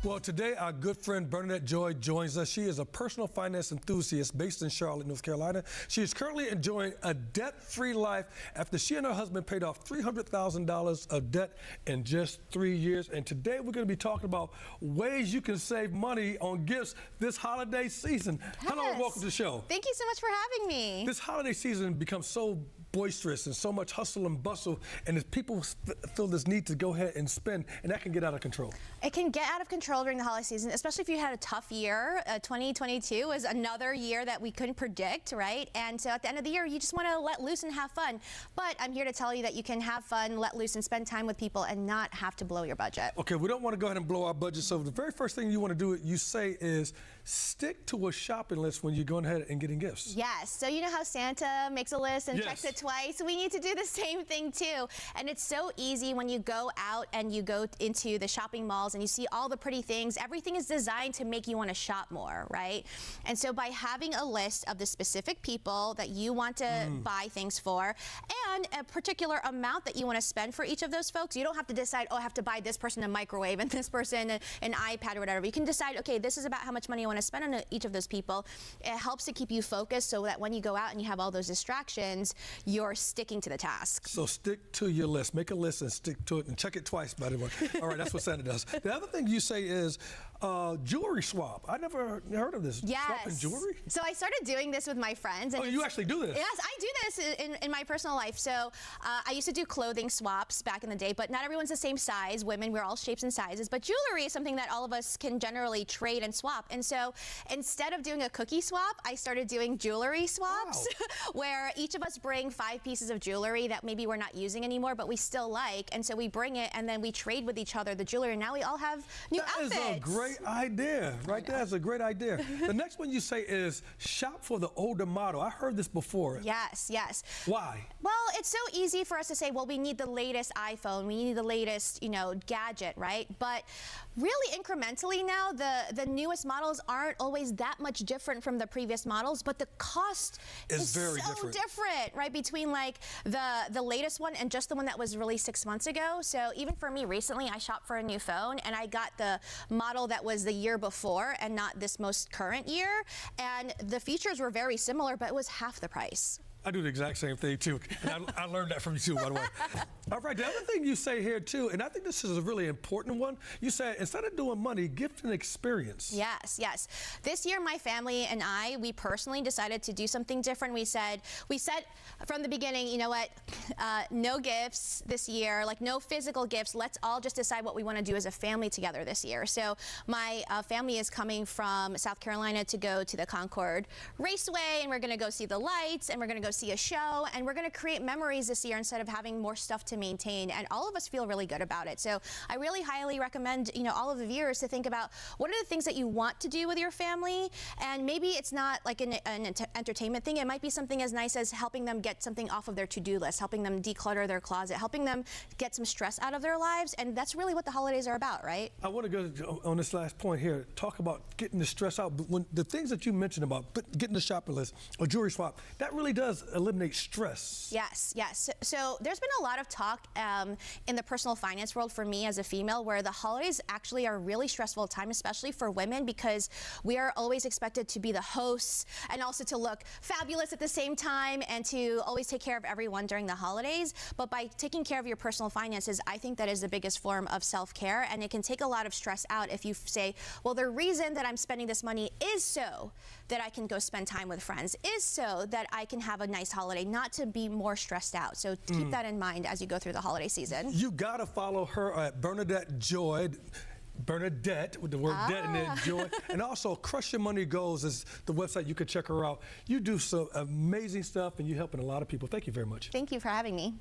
Well, today our good friend Bernadette Joy joins us. She is a personal finance enthusiast based in Charlotte, North Carolina. She is currently enjoying a debt-free life after she and her husband paid off $300,000 of debt in just 3 years. And today we're going to be talking about ways you can save money on gifts this holiday season. Yes. Hello and welcome to the show. Thank you so much for having me. This holiday season becomes so boisterous and so much hustle and bustle, and as people feel this need to go ahead and spend, and that can get out of control. It can get out of control during the holiday season, especially if you had a tough year. 2022 was another year that we couldn't predict, right? And so at the end of the year, you just want to let loose and have fun. But I'm here to tell you that you can have fun, let loose, and spend time with people and not have to blow your budget. Okay, we don't want to go ahead and blow our budget, so the very first thing you want to do, you say, is stick to a shopping list when you're going ahead and getting gifts. Yes, so you know how Santa makes a list and checks it twice? We need to do the same thing too. And it's so easy when you go out and you go into the shopping malls and you see all the pretty things. Everything is designed to make you want to shop more, right? And so by having a list of the specific people that you want to buy things for and a particular amount that you want to spend for each of those folks, you don't have to decide, oh, I have to buy this person a microwave and this person an iPad or whatever. You can decide, okay, this is about how much money I want to spend on each of those people. It helps to keep you focused so that when you go out and you have all those distractions, you're sticking to the task. So stick to your list. Make a list and stick to it and check it twice, by the way. All right, that's what Santa does. The other thing you say is jewelry swap. I never heard of this. Yes. Swapping jewelry? So I started doing this with my friends. And you actually do this? Yes, I do this in my personal life. So I used to do clothing swaps back in the day, but not everyone's the same size. Women, we're all shapes and sizes. But jewelry is something that all of us can generally trade and swap. And so instead of doing a cookie swap, I started doing jewelry swaps, where each of us bring 5 pieces of jewelry that maybe we're not using anymore, but we still like. And so we bring it and then we trade with each other the jewelry. And now we all have new outfits. That is a great idea. Right there is a great idea. The next one you say is shop for the older model. I heard this before. Yes, yes. Why? Well, it's so easy for us to say, well, we need the latest iPhone, we need the latest, gadget, right? But really incrementally now, the newest models aren't always that much different from the previous models, but the cost is very so different, right? Between like the latest one and just the one that was released 6 months ago. So even for me recently, I shopped for a new phone and I got the model that was the year before and not this most current year. And the features were very similar, but it was half the price. I do the exact same thing too. And I learned that from you too, by the way. All right, the other thing you say here too, and I think this is a really important one, you said instead of doing money, gift an experience. Yes, yes. This year, my family and we personally decided to do something different. We said from the beginning, you know what, no gifts this year, like no physical gifts. Let's all just decide what we want to do as a family together this year. So my family is coming from South Carolina to go to the Concord Raceway, and we're going to go see the lights, and we're going to go see a show, and we're going to create memories this year instead of having more stuff to maintain, and all of us feel really good about it. So I really highly recommend all of the viewers to think about what are the things that you want to do with your family, and maybe it's not like an entertainment thing. It might be something as nice as helping them get something off of their to-do list, helping them declutter their closet, helping them get some stress out of their lives, and that's really what the holidays are about, right? I want to go on this last point here, talk about getting the stress out. But when the things that you mentioned about getting the shopping list or jewelry swap, that really does eliminate stress. Yes, yes. So there's been a lot of talk in the personal finance world for me as a female, where the holidays actually are a really stressful time, especially for women, because we are always expected to be the hosts and also to look fabulous at the same time and to always take care of everyone during the holidays. But by taking care of your personal finances, I think that is the biggest form of self-care, and it can take a lot of stress out if you say, well, the reason that I'm spending this money is so that I can go spend time with friends, is so that I can have a nice holiday, not to be more stressed out. So keep that in mind as you go through the holiday season. You gotta follow her at Bernadette Joy. Bernadette, with the word debt in there, Joy. And also, Crush Your Money Goals is the website. You can check her out. You do some amazing stuff, and you're helping a lot of people. Thank you very much. Thank you for having me.